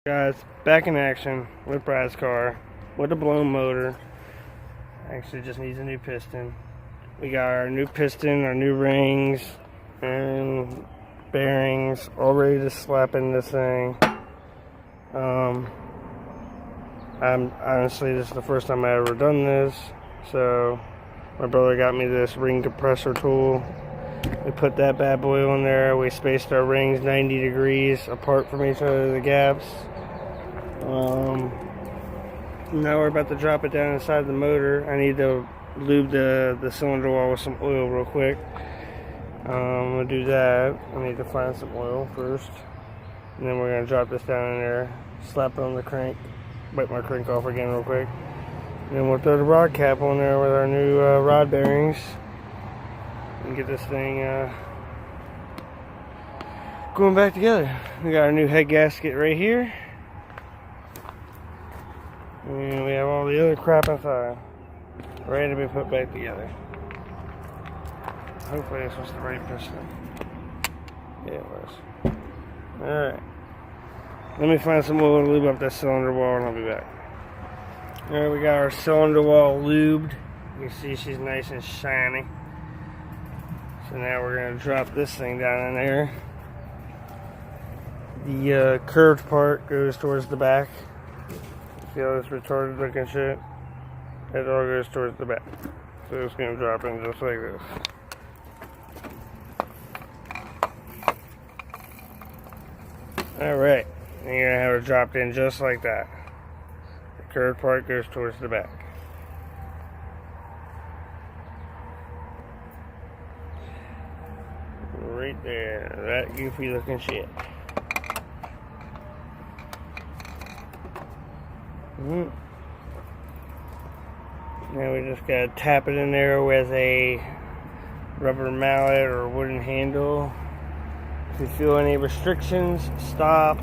Guys, back in action with Brad's car with a blown motor. Actually just needs a new piston. We got our new piston, our new rings and bearings all ready to slap in this thing. I'm honestly, this is the first time I ever done this, so my brother got me this ring compressor tool. We put that bad boy on there. We spaced our rings 90 degrees apart from each other, the gaps. Now we're about to drop it down inside the motor. I need to lube the cylinder wall with some oil real quick. I'm going to do that. I need to find some oil first. And then we're going to drop this down in there, slap it on the crank, wipe my crank off again real quick. And then we'll throw the rod cap on there with our new rod bearings. And get this thing going back together. We got our new head gasket right here. And we have all the other crap inside, ready to be put back together. Hopefully this was the right piston. Yeah, it was. Alright. Let me find some oil to lube up that cylinder wall and I'll be back. Alright, we got our cylinder wall lubed. You can see she's nice and shiny. So now we're going to drop this thing down in there. The curved part goes towards the back. See all this retarded looking shit? It all goes towards the back. So it's going to drop in just like this. Alright, and you're going to have it dropped in just like that. The curved part goes towards the back. Right there, that goofy looking shit. Now we just gotta tap it in there with a rubber mallet or wooden handle. If you feel any restrictions, stop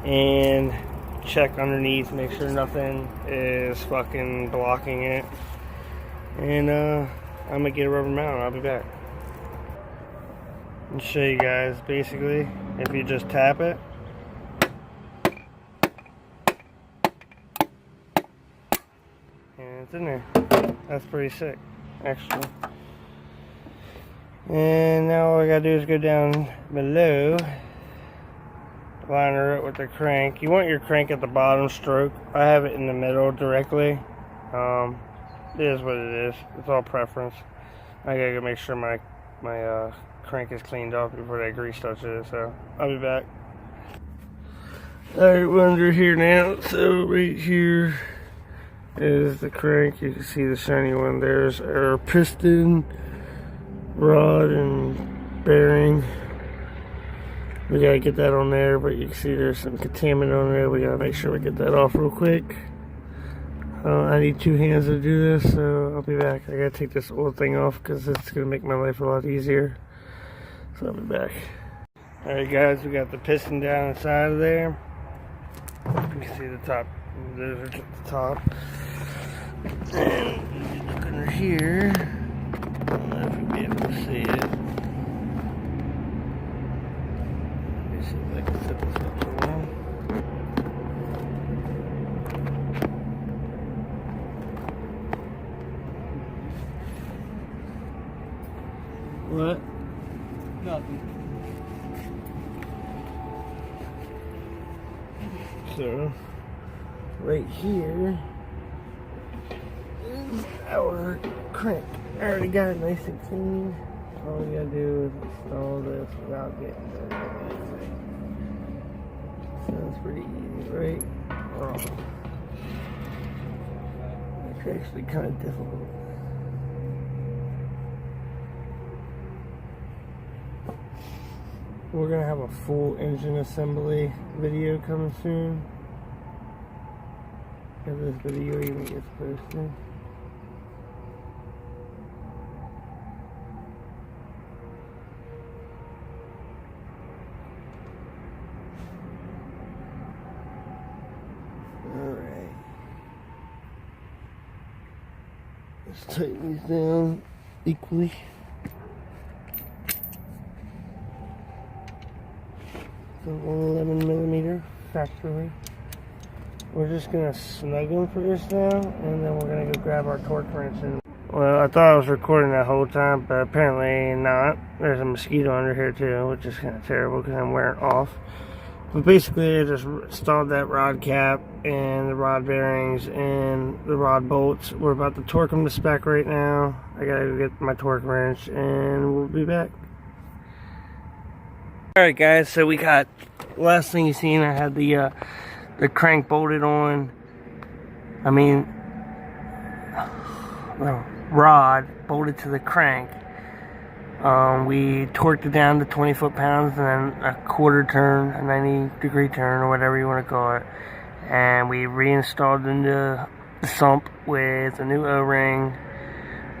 and check underneath, make sure nothing is fucking blocking it. And I'm gonna get a rubber mallet. I'll be back and show you guys. Basically, if you just tap it, and it's in there. That's pretty sick, actually. And now all I gotta do is go down below, line her up with the crank. You want your crank at the bottom stroke. I have it in the middle directly. It is what it is. It's all preference. I gotta go make sure my crank is cleaned off before that grease touches it, so I'll be back. Alright, we're under here now. So right here is the crank. You can see the shiny one. There's our piston, rod, and bearing. We gotta get that on there, but you can see there's some contaminant on there. We gotta make sure we get that off real quick. I need 2 hands to do this, so I'll be back. I gotta take this old thing off because it's gonna make my life a lot easier. So I'll be back. Alright guys, we got the piston down inside of there. You can see the top. There's the top. And look under here. I don't know if you'll be able to see it. Let me see if I can set this up somewhere. What? Nothing. So, right here is our crank. I already got it nice and clean. All we gotta do is install this without getting dirty. Sounds pretty easy, right? Wrong. It's actually kind of difficult. We're gonna have a full engine assembly video coming soon. If this video even gets posted. Alright. Let's tighten these down equally. So 11mm. factory. We're just gonna snug them for this now, and then we're gonna go grab our torque wrench. And well, I thought I was recording that whole time, but apparently not. There's a mosquito under here too, which is kind of terrible because I'm wearing it off. But basically, I just installed that rod cap and the rod bearings and the rod bolts. We're about to torque them to spec right now. I gotta go get my torque wrench, and we'll be back. Alright guys, so we got, last thing you seen, I had the crank bolted on. I mean, the rod bolted to the crank. We torqued it down to 20 foot-pounds and then a quarter turn, a 90-degree turn, or whatever you want to call it. And we reinstalled the sump with a new O-ring.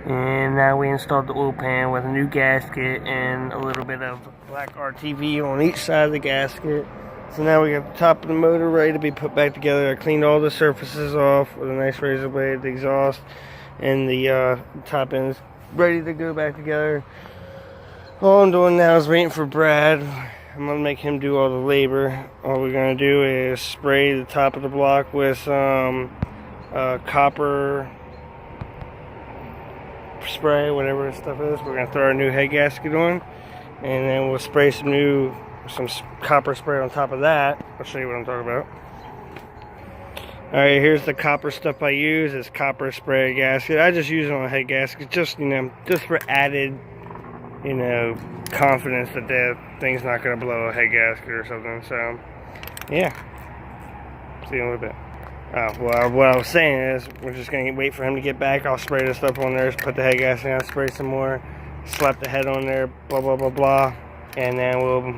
And now we installed the oil pan with a new gasket and a little bit of black RTV on each side of the gasket. So now we got the top of the motor ready to be put back together. I cleaned all the surfaces off with a nice razor blade, the exhaust, and the top end is ready to go back together. All I'm doing now is waiting for Brad. I'm going to make him do all the labor. All we're going to do is spray the top of the block with copper spray, whatever this stuff is. We're going to throw our new head gasket on, and then we'll spray some copper spray on top of that. I'll show you what I'm talking about. Alright, here's the copper stuff I use. It's copper spray gasket. I just use it on a head gasket, just for added, confidence that the thing's not going to blow a head gasket or something. So, yeah. See you in a little bit. Well, what I was saying is, we're just going to wait for him to get back. I'll spray the stuff on there, put the head gasket on, spray some more, slap the head on there, blah, blah, blah, blah. And then we'll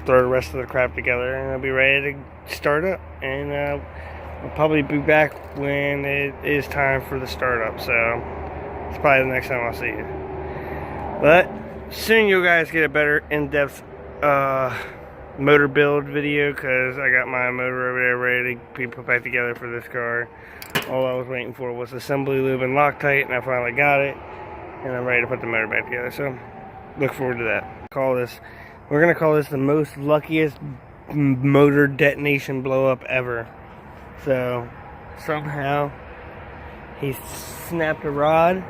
throw the rest of the crap together, and it'll be ready to start up. And we'll probably be back when it is time for the startup. So, it's probably the next time I'll see you. But soon you guys get a better in-depth motor build video, because I got my motor over there ready to be put back together for this car. All I was waiting for was assembly lube and Loctite, and I finally got it, and I'm ready to put the motor back together. So look forward to that. We're gonna call this the most luckiest motor detonation blow up ever. So somehow he snapped a rod,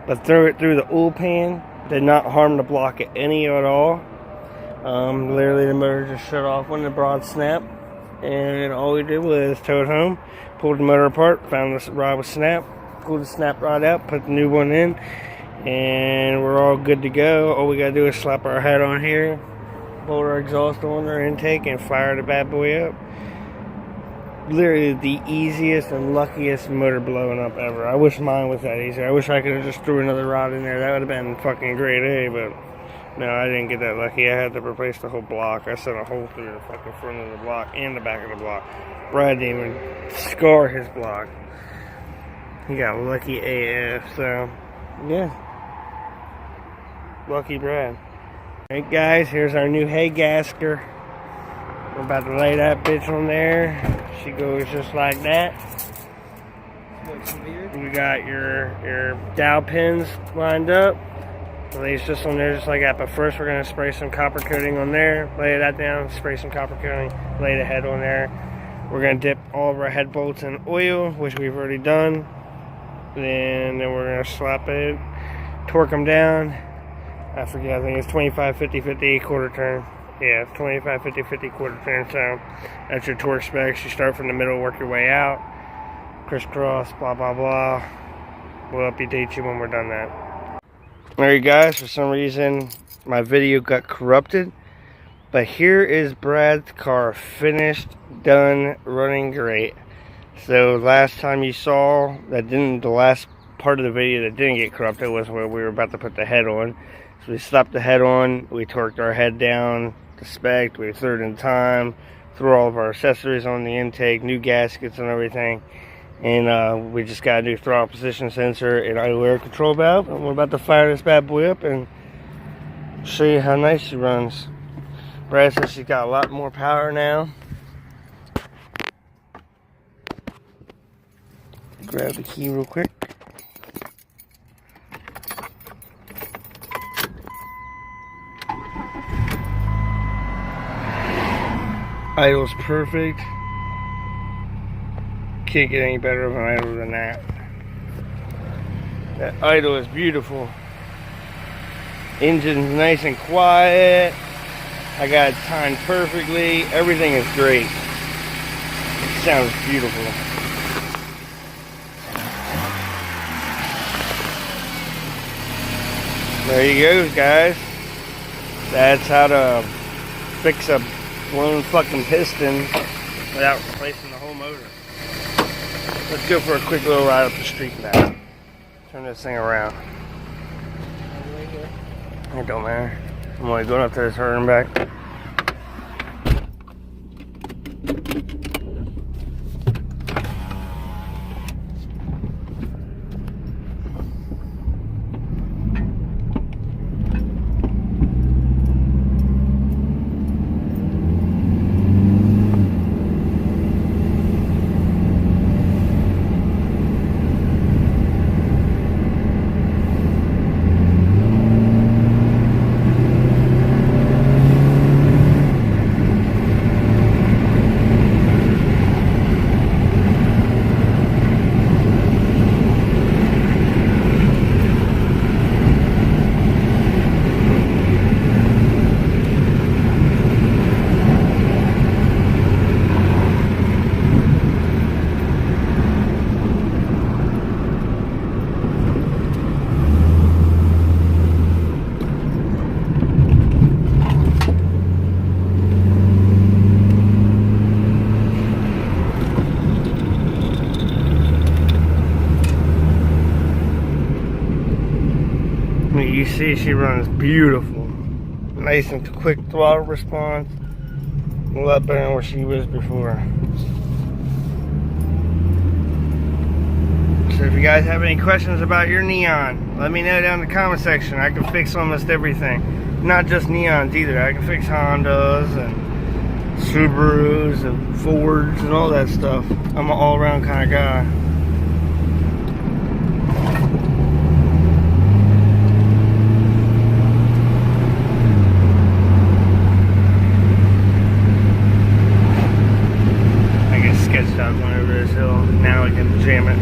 but threw it through the oil pan. Did not harm the block at all. Literally the motor just shut off when the rod snapped, and all we did was tow it home, pulled the motor apart, found this rod was snapped, pulled the snap rod out, put the new one in, and we're all good to go. All we gotta do is slap our head on here, bolt our exhaust on our intake, and fire the bad boy up. Literally the easiest and luckiest motor blowing up ever. I wish mine was that easy. I wish I could have just threw another rod in there. That would have been fucking great, but no, I didn't get that lucky. I had to replace the whole block. I sent a hole through the fucking front of the block and the back of the block. Brad didn't even scar his block. He got lucky AF, so yeah. Lucky Brad. Alright guys, here's our new hay gasker. We're about to lay that bitch on there. She goes just like that. We got your dowel pins lined up. Lays just on there just like that. But first we're going to spray some copper coating on there. Lay that down, spray some copper coating, lay the head on there. We're going to dip all of our head bolts in oil, which we've already done. Then we're going to slap it, torque them down. I forget, I think it's 25, 50, 50, quarter turn. Yeah, 25, 50, 50, quarter turn. So that's your torque specs. You start from the middle, work your way out. Crisscross, blah, blah, blah. We'll update you when we're done that. Alright guys, for some reason my video got corrupted. But here is Brad's car, finished, done, running great. So last time you saw, the last part of the video that didn't get corrupted was where we were about to put the head on. So we slapped the head on, we torqued our head down to spec, we threw it in time, threw all of our accessories on the intake, new gaskets and everything. And we just got a new throttle position sensor and idle air control valve. And we're about to fire this bad boy up and show you how nice she runs. Brad says she's got a lot more power now. Grab the key real quick. Idle's perfect. Can't get any better of an idle than that. That idle is beautiful. Engine's nice and quiet. I got it timed perfectly. Everything is great. It sounds beautiful. There you go, guys. That's how to fix a blown fucking piston without replacing the whole motor. Let's go for a quick little ride up the street now. Turn this thing around. It don't matter. I'm only going up to this herd and back. You see she runs beautiful. Nice and quick throttle response. A lot better than where she was before. So if you guys have any questions about your Neon, let me know down in the comment section. I can fix almost everything. Not just Neons either. I can fix Hondas and Subarus and Fords and all that stuff. I'm an all-around kind of guy. Sketched out going over this hill. Now I can jam it.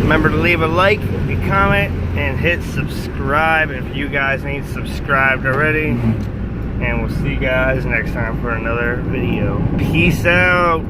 Remember to leave a like, a comment, and hit subscribe if you guys ain't subscribed already. And we'll see you guys next time for another video. Peace out.